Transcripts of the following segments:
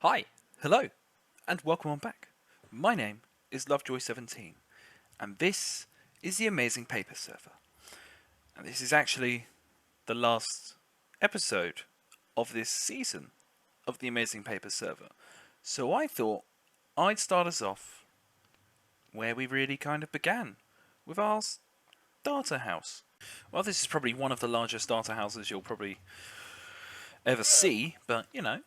Hi, hello, and welcome on back. My name is Lovejoy17, and this is the Amazing Paper Server. And this is actually the last episode of this season of the Amazing Paper Server. So I thought I'd start us off where we really kind of began, with our starter house. Well, this is probably one of the largest starter houses you'll probably ever see, but you know,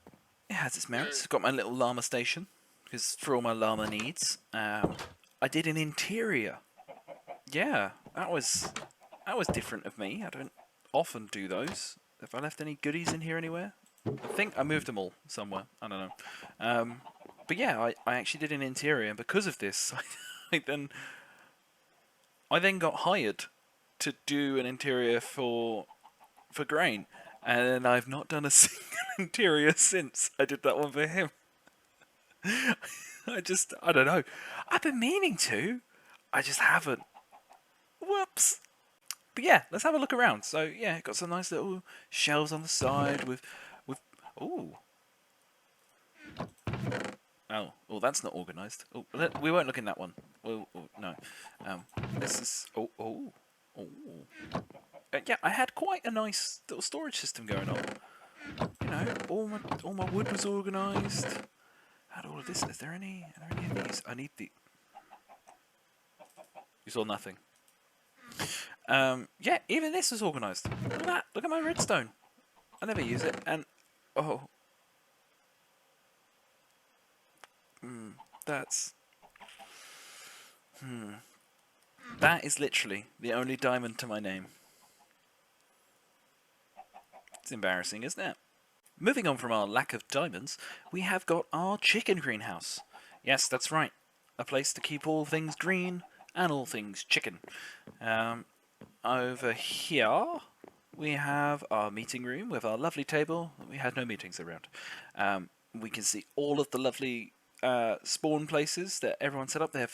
it has its merits. It's got my little llama station, because for all my llama needs. I did an interior. Yeah, that was different of me. I don't often do those. Have I left any goodies in here anywhere? I think I moved them all somewhere. I don't know. But yeah, I actually did an interior, and because of this, I then got hired to do an interior for Grain, and I've not done a single interior since I did that one for him. I don't know. I've been meaning to. I just haven't. Whoops. But yeah, let's have a look around. So yeah, got some nice little shelves on the side with ooh. Oh, that's not organised. Oh, we won't look in that one. Oh, no. This is oh. Yeah, I had quite a nice little storage system going on. You know, all my wood was organised. Had all of this. Are there any of these? I need the. You saw nothing. Yeah, even this is organised. Look at that. Look at my redstone. I never use it, and oh, that's that is literally the only diamond to my name. It's embarrassing, isn't it? Moving on from our lack of diamonds, we have got our chicken greenhouse. Yes, that's right. A place to keep all things green and all things chicken. Over here, we have our meeting room with our lovely table. We had no meetings around. We can see all of the lovely spawn places that everyone set up, their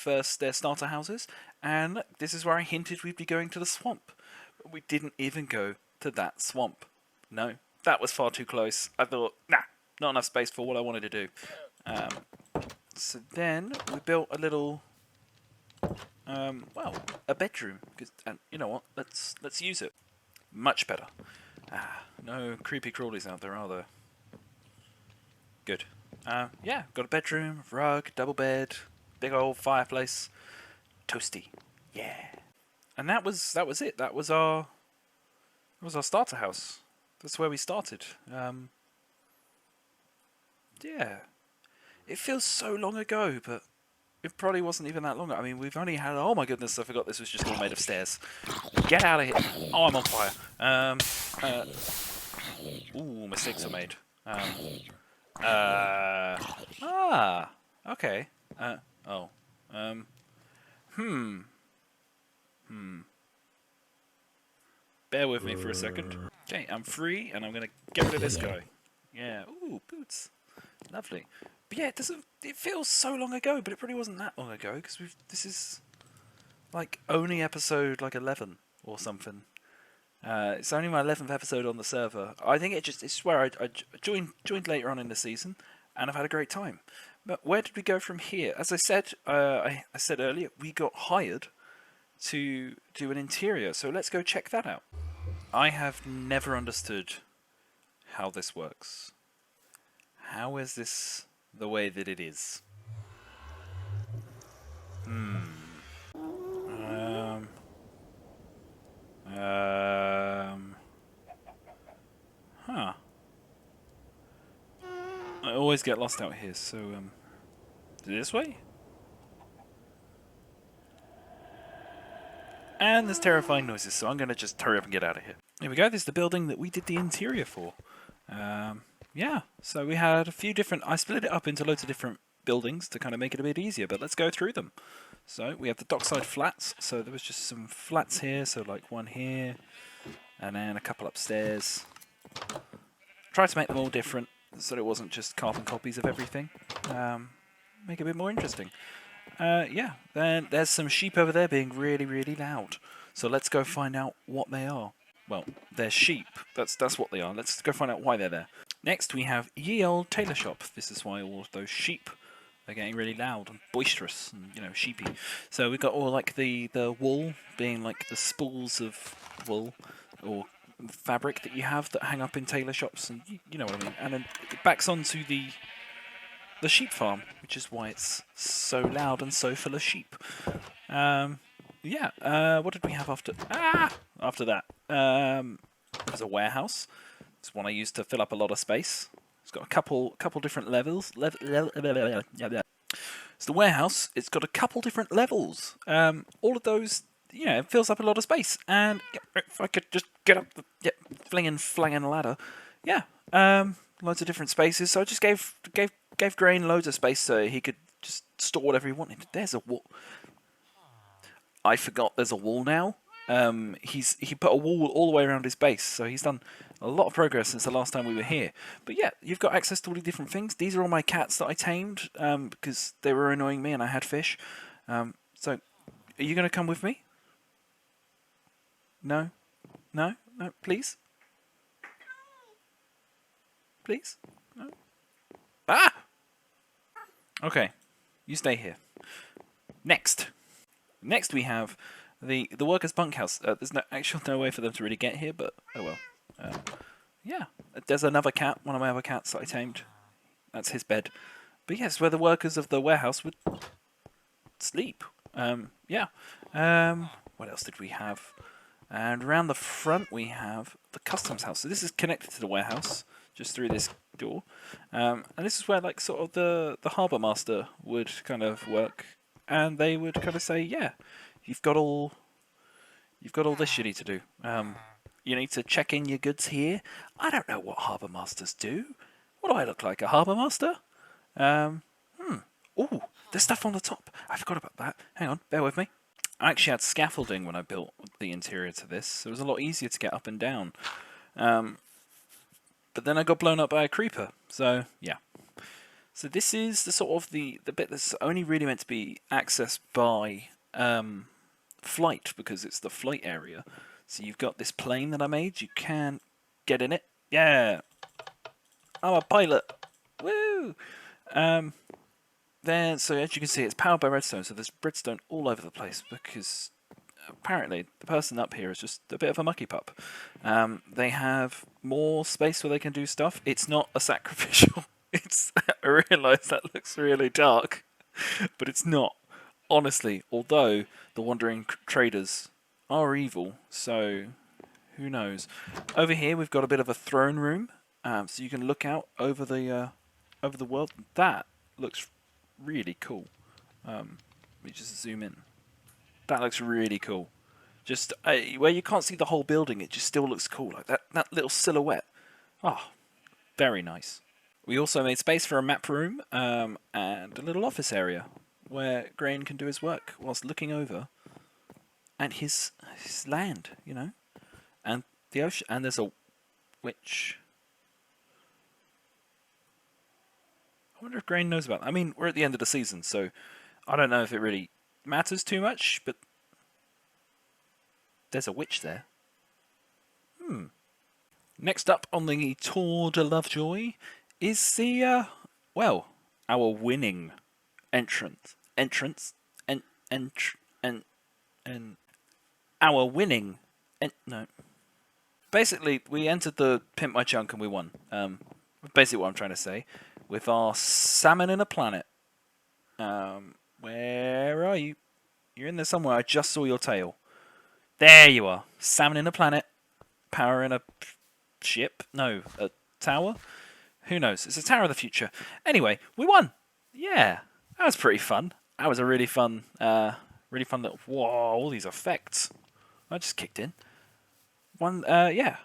starter houses. And this is where I hinted we'd be going to the swamp. But we didn't even go to that swamp. No, that was far too close. I thought, nah, not enough space for what I wanted to do. So then we built a little, a bedroom. And you know what? Let's use it. Much better. No creepy crawlies out there, are there? Good. Yeah, got a bedroom, rug, double bed, big old fireplace, toasty. Yeah. And that was it. That was our starter house. That's where we started. Yeah. It feels so long ago, but it probably wasn't even that long ago. I mean, we've only had... Oh my goodness, I forgot this was just all made of stairs. Get out of here. Oh, I'm on fire. Mistakes were made. Okay. Bear with me for a second. Okay, I'm free, and I'm gonna get rid of this guy. Yeah. Ooh, boots. Lovely. But yeah, it feels so long ago, but it probably wasn't that long ago, because this is like only episode like 11 or something. It's only my 11th episode on the server. I think it's where I joined later on in the season, and I've had a great time. But where did we go from here? As I said, I said earlier, we got hired to do an interior, so let's go check that out. I have never understood how this works. How is this the way that it is? Huh. I always get lost out here, so, this way? And there's terrifying noises, so I'm going to just hurry up and get out of here. Here we go, this is the building that we did the interior for. Yeah, so we had a few different... I split it up into loads of different buildings to kind of make it a bit easier, but let's go through them. So we have the Dockside Flats, so there was just some flats here, so like one here, and then a couple upstairs. Tried to make them all different, so it wasn't just carbon copies of everything. Make it a bit more interesting. Yeah, then there's some sheep over there being really, really loud. So let's go find out what they are. Well, they're sheep. That's what they are. Let's go find out why they're there. Next we have Ye Old Tailor Shop. This is why all of those sheep are getting really loud and boisterous and, you know, sheepy. So we've got all like the wool being like the spools of wool or fabric that you have that hang up in tailor shops, and you know what I mean. And then it backs onto the sheep farm, which is why it's so loud and so full of sheep. Yeah. What did we have after? After that, there's a warehouse. It's one I used to fill up a lot of space. It's got a couple different levels. It's the warehouse. It's got a couple different levels. All of those, you know, it fills up a lot of space. And if I could just get up the flinging a ladder, yeah. Loads of different spaces. So I just gave Grain loads of space so he could just store whatever he wanted. There's a wall. I forgot there's a wall now. He put a wall all the way around his base, so he's done a lot of progress since the last time we were here. But yeah, you've got access to all the different things. These are all my cats that I tamed because they were annoying me and I had fish. So, are you going to come with me? No? No? No? Please? Please? No? Ah! Okay, you stay here. Next we have the workers' bunkhouse. There's no way for them to really get here, but oh well. Yeah, there's another cat, one of my other cats that I tamed. That's his bed. But yes, where the workers of the warehouse would sleep. Yeah. What else did we have? And around the front we have the customs house. So this is connected to the warehouse, just through this door. And this is where like sort of the harbour master would kind of work. And they would kind of say, yeah, you've got all this you need to do. You need to check in your goods here. I don't know what harbour masters do. What do I look like, a harbour master? Ooh, there's stuff on the top. I forgot about that. Hang on, bear with me. I actually had scaffolding when I built the interior to this, so it was a lot easier to get up and down. But then I got blown up by a creeper, so yeah. So this is the sort of the bit that's only really meant to be accessed by flight, because it's the flight area. So you've got this plane that I made. You can get in it. Yeah, I'm a pilot. Woo! Then, so as you can see, it's powered by redstone. So there's redstone all over the place because apparently the person up here is just a bit of a mucky pup. They have more space where they can do stuff. It's not a sacrificial. I realise that looks really dark, but it's not. Honestly, although the wandering traders are evil, so who knows? Over here we've got a bit of a throne room, so you can look out over the world. That looks really cool. Let me just zoom in. That looks really cool. Just where you can't see the whole building, it just still looks cool, like that little silhouette. Oh, very nice. We also made space for a map room and a little office area where Grain can do his work whilst looking over at his land, you know, and the ocean. And there's a witch. I wonder if Grain knows about that. I mean, we're at the end of the season, so I don't know if it really matters too much, but there's a witch there. Next up on the Tour de Lovejoy is the, our winning entrance. Our winning... no. Basically, we entered the Pimp My Chunk and we won. Basically what I'm trying to say. With our salmon in a planet. Where are you? You're in there somewhere. I just saw your tail. There you are. Salmon in a planet. Power in a ship. No, a tower. Who knows? It's a Tower of the Future. Anyway, we won. Yeah, that was pretty fun. That was a really fun little... Whoa, all these effects. I just kicked in. Yeah.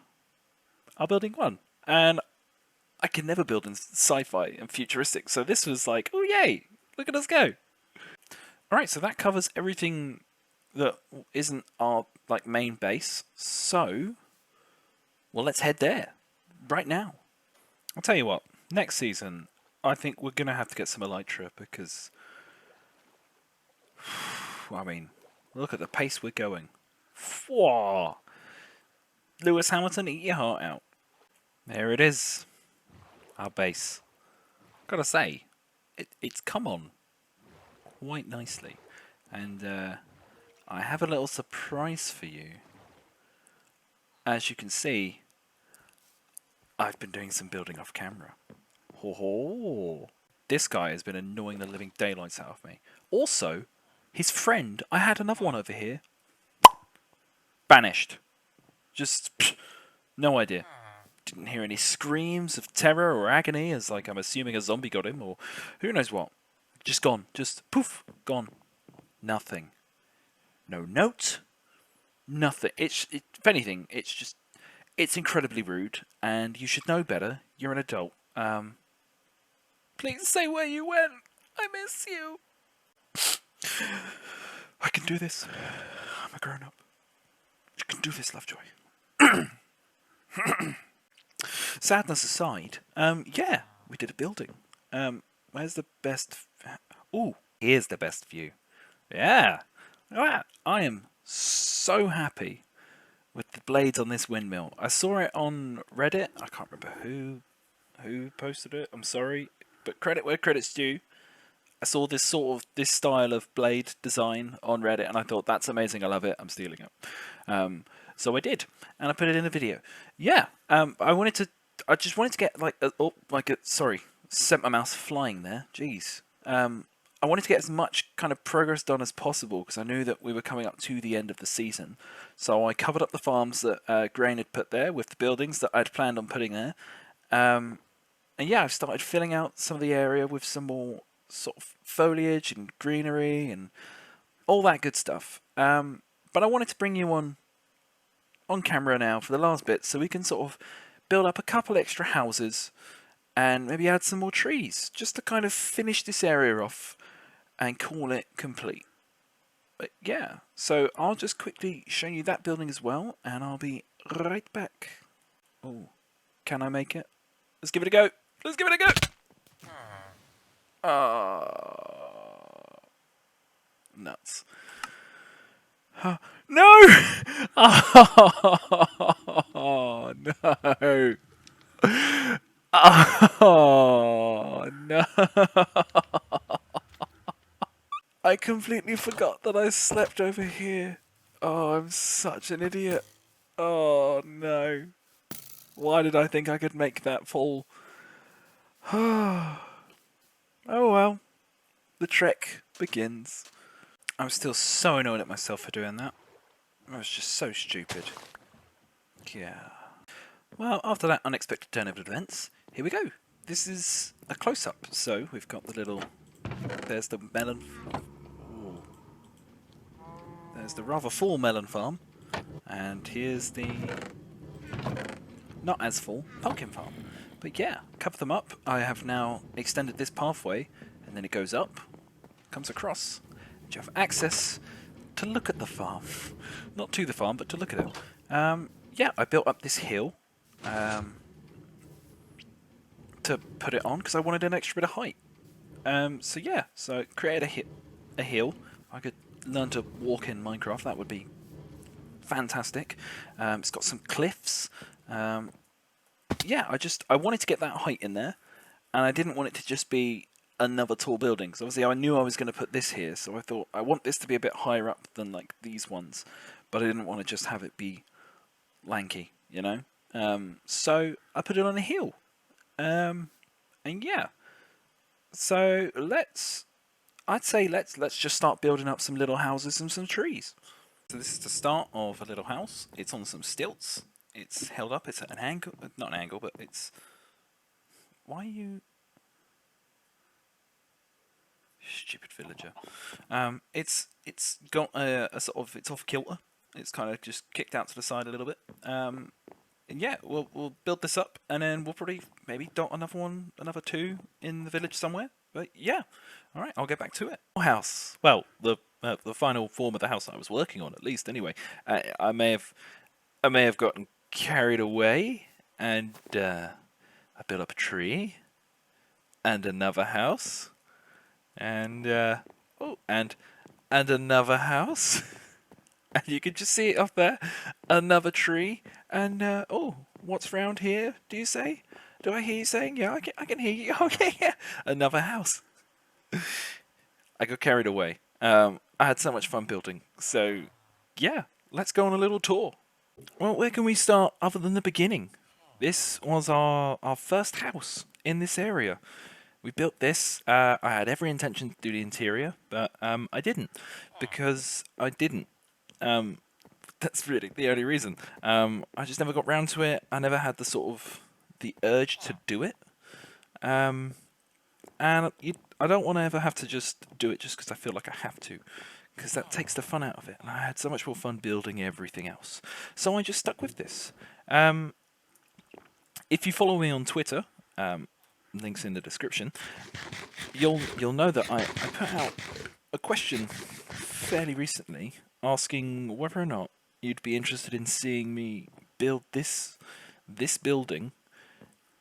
Our building won. And I can never build in sci-fi and futuristic, so this was like, oh yay, look at us go. Alright, so that covers everything that isn't our like main base. So, well, let's head there right now. I'll tell you what, next season, I think we're going to have to get some elytra because, I mean, look at the pace we're going. Whoa. Lewis Hamilton, eat your heart out. There it is. our base. Gotta say, it's come on quite nicely. And I have a little surprise for you. As you can see, I've been doing some building off camera. Ho ho! This guy has been annoying the living daylights out of me. Also, his friend, I had another one over here, banished. Just, no idea. Didn't hear any screams of terror or agony, as like I'm assuming a zombie got him, or who knows what. Just gone. Just poof, gone. Nothing. No note. Nothing. If anything, it's incredibly rude, and you should know better. You're an adult. Please say where you went. I miss you. I can do this. I'm a grown-up. You can do this, Lovejoy. Sadness aside, yeah, we did a building. Where's the best... Ooh, here's the best view. Yeah. I am so happy with the blades on this windmill. I saw it on Reddit. I can't remember who posted it. I'm sorry, but credit where credit's due. I saw this style of blade design on Reddit, and I thought that's amazing. I love it. I'm stealing it. So I did, and I put it in a video. Yeah. I just wanted to get sorry, sent my mouse flying there. Jeez. I wanted to get as much kind of progress done as possible because I knew that we were coming up to the end of the season. So I covered up the farms that Grain had put there with the buildings that I'd planned on putting there. And yeah, I've started filling out some of the area with some more sort of foliage and greenery and all that good stuff. But I wanted to bring you on camera now for the last bit so we can sort of build up a couple extra houses and maybe add some more trees just to kind of finish this area off and call it complete. But yeah, so I'll just quickly show you that building as well, and I'll be right back. Oh, can I make it? Let's give it a go. Let's give it a go. Nuts. No! Oh, no. Oh, no. I completely forgot that I slept over here. Oh, I'm such an idiot. Oh, no. Why did I think I could make that fall? Oh, well. The trek begins. I'm still so annoyed at myself for doing that. I was just so stupid. Yeah. Well, after that unexpected turn of events, here we go. This is a close-up. So, we've got the little... There's the melon... Ooh. There's the rather full melon farm. And here's the... not as full pumpkin farm. But yeah, cover them up. I have now extended this pathway, and then it goes up, comes across, and you have access to look at the farm. Not to the farm, but to look at it. Yeah, I built up this hill to put it on because I wanted an extra bit of height. So yeah, so I created a hill. I could learn to walk in Minecraft. That would be fantastic. It's got some cliffs. Yeah, I wanted to get that height in there, and I didn't want it to just be another tall building. Because obviously I knew I was going to put this here, so I thought I want this to be a bit higher up than like these ones, but I didn't want to just have it be lanky, you know. So I put it on a hill, and yeah. So I'd say let's just start building up some little houses and some trees. So this is the start of a little house. It's on some stilts. It's held up. It's at an angle. Not an angle, but it's... Why are you... Stupid villager. It's got a sort of... It's off kilter. It's kind of just kicked out to the side a little bit. And yeah, we'll build this up, and then we'll probably maybe dot another two in the village somewhere. But yeah, all right, I'll get back to it. House. Well, the final form of the house I was working on, at least. Anyway, I may have gotten carried away, and I built up a tree, and another house, and and another house, and you can just see it up there, another tree, and oh, what's round here? Do you say? Do I hear you saying? Yeah, I can hear you. Okay, yeah. Another house. I got carried away. I had so much fun building. So, yeah, let's go on a little tour. Well, where can we start other than the beginning? This was our first house in this area. We built this. I had every intention to do the interior, but I didn't because I didn't. Um, that's really the only reason. I just never got round to it. I never had the sort of the urge to do it. Um, and I don't want to ever have to just do it just because I feel like I have to, because that takes the fun out of it. And I had so much more fun building everything else. So I just stuck with this. If you follow me on Twitter, links in the description, you'll know that I put out a question fairly recently asking whether or not you'd be interested in seeing me build this building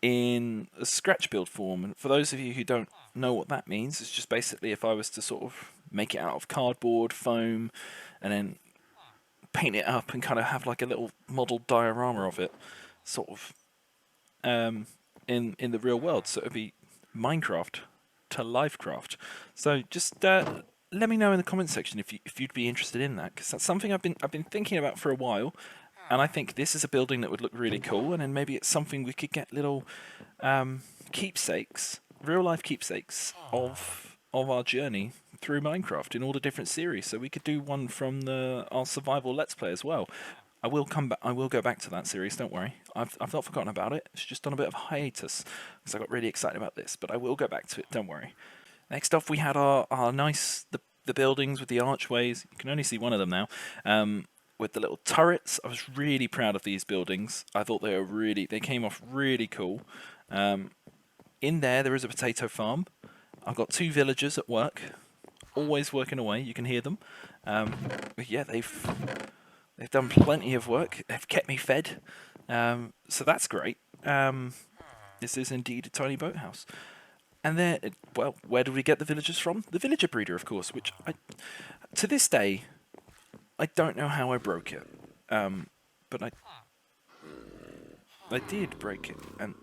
in a scratch build form. And for those of you who don't know what that means, it's just basically if I was to sort of make it out of cardboard, foam, and then paint it up and kind of have like a little model diorama of it, sort of in the real world. So it'd be Minecraft to Livecraft. So just let me know in the comment section if you'd be interested in that, because that's something I've been thinking about for a while, and I think this is a building that would look really cool, and then maybe it's something we could get little keepsakes, real life keepsakes of our journey through Minecraft in all the different series. So we could do one from our survival Let's Play as well. I will come back. I will go back to that series. Don't worry. I've not forgotten about it. It's just on a bit of a hiatus because I got really excited about this. But I will go back to it. Don't worry. Next off, we had our nice the buildings with the archways. You can only see one of them now. With the little turrets. I was really proud of these buildings. I thought they came off really cool. In there is a potato farm. I've got 2 villagers at work, always working away. You can hear them. But yeah, they've done plenty of work. They've kept me fed. So that's great. This is indeed a tiny boathouse. And then, well, where did we get the villagers from? The villager breeder, of course, which to this day, I don't know how I broke it. But I did break it. And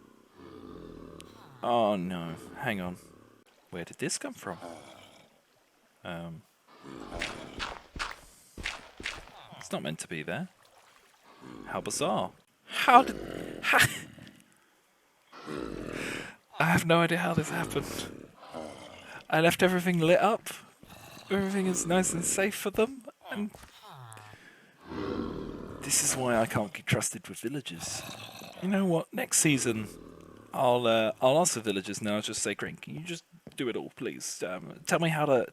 oh no, hang on. Where did this come from? It's not meant to be there. How bizarre. How did... I have no idea how this happened. I left everything lit up. Everything is nice and safe for them. And this is why I can't be trusted with villagers. You know what? Next season, I'll ask the villagers now. I'll just say, Crane, can you just do it all, please? Tell me how to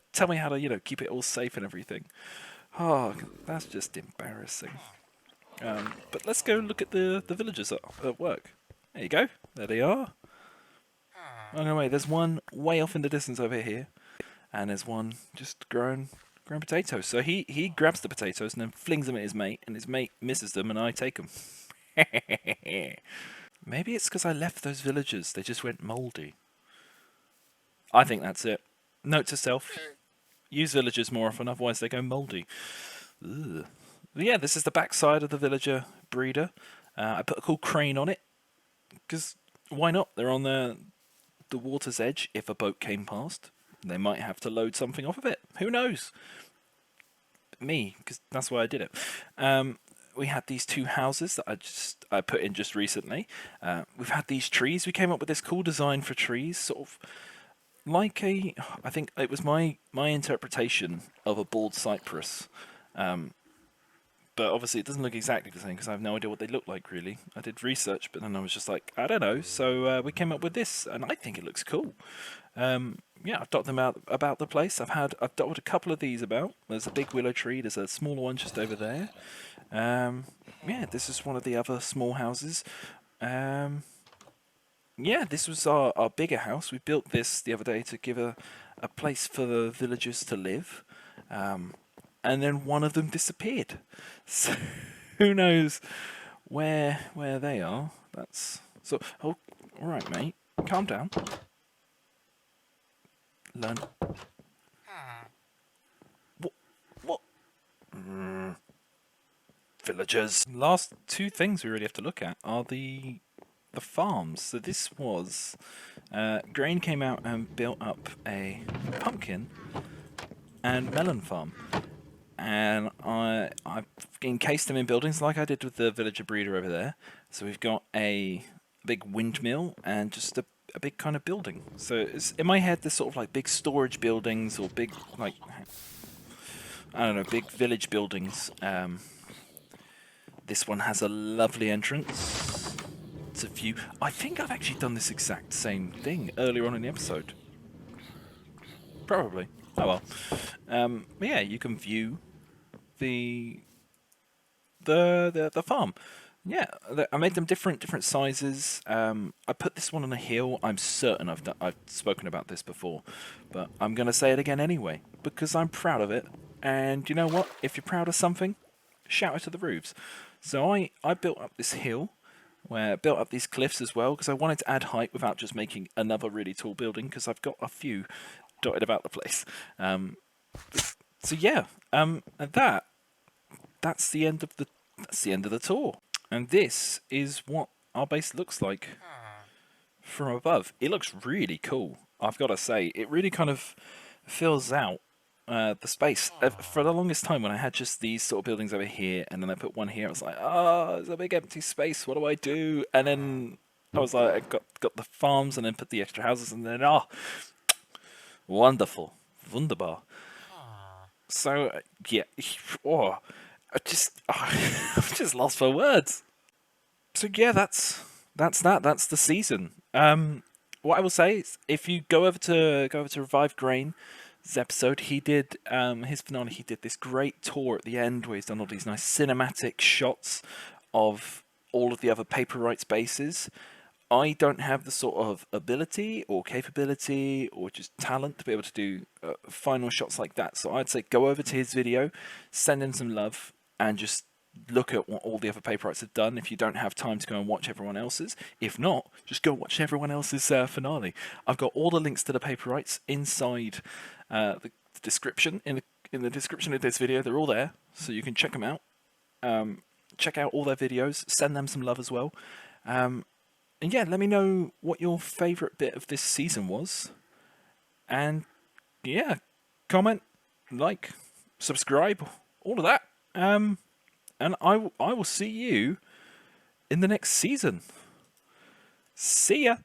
keep it all safe and everything. Oh, that's just embarrassing. But let's go look at the villagers at work. There you go. There they are. Oh no, wait. There's one way off in the distance over here, and there's one just growing potatoes. So he grabs the potatoes and then flings them at his mate, and his mate misses them, and I take them. Maybe it's because I left those villagers. They just went mouldy. I think that's it. Note to self: use villagers more often, otherwise they go mouldy. Ugh. Yeah, this is the backside of the villager breeder. I put a cool crane on it because why not? They're on the water's edge. If a boat came past, they might have to load something off of it. Who knows? Me, because that's why I did it. We had these 2 houses that I put in just recently. We've had these trees. We came up with this cool design for trees, sort of like I think it was my interpretation of a bald cypress. But obviously it doesn't look exactly the same because I have no idea what they look like really. I did research, but then I was just like, I don't know. So we came up with this, and I think it looks cool. Yeah, I've dotted them out about the place. I've dotted a couple of these about. There's a big willow tree. There's a smaller one just over there. Yeah, this is one of the other small houses. Yeah, this was our bigger house. We built this the other day to give a place for the villagers to live. And then one of them disappeared. So who knows where they are? That's so. Oh, all right, mate. Calm down. Learn. What? Villagers. Last 2 things we really have to look at are the the farms. So this was Grain came out and built up a pumpkin and melon farm, and I've encased them in buildings like I did with the villager breeder over there. So we've got a big windmill and just a big kind of building. So it's, in my head, there's sort of like big storage buildings or big, like, I don't know, big village buildings. This one has a lovely entrance. It's a view. I think I've actually done this exact same thing earlier on in the episode. Probably. Oh well. But yeah, you can view the farm. Yeah, I made them different sizes. I put this one on a hill. I'm certain I've spoken about this before, but I'm gonna say it again anyway because I'm proud of it. And you know what? If you're proud of something, shout it to the roofs. So I built up this hill, where I built up these cliffs as well because I wanted to add height without just making another really tall building because I've got a few dotted about the place. So yeah, and that's the end of the tour. And this is what our base looks like from above. It looks really cool, I've got to say. It really kind of fills out the space. For the longest time, when I had just these sort of buildings over here, and then I put one here, I was like, oh, there's a big empty space, what do I do? And then I was like, I got the farms, and then put the extra houses, and then, wonderful. Wunderbar. So, yeah, I'm just lost for words. So yeah, that's that. That's the season. What I will say is, if you go over to Revive Grain's episode, he did his finale. He did this great tour at the end where he's done all these nice cinematic shots of all of the other Paperites bases. I don't have the sort of ability or capability or just talent to be able to do final shots like that. So I'd say go over to his video, send him some love, and just look at what all the other Paperites have done if you don't have time to go and watch everyone else's. If not, just go watch everyone else's finale. I've got all the links to the Paperites inside the description, in the description of this video. They're all there, so you can check them out. Check out all their videos, send them some love as well. And yeah, let me know what your favourite bit of this season was. And yeah, comment, like, subscribe, all of that. And I will see you in the next season. See ya!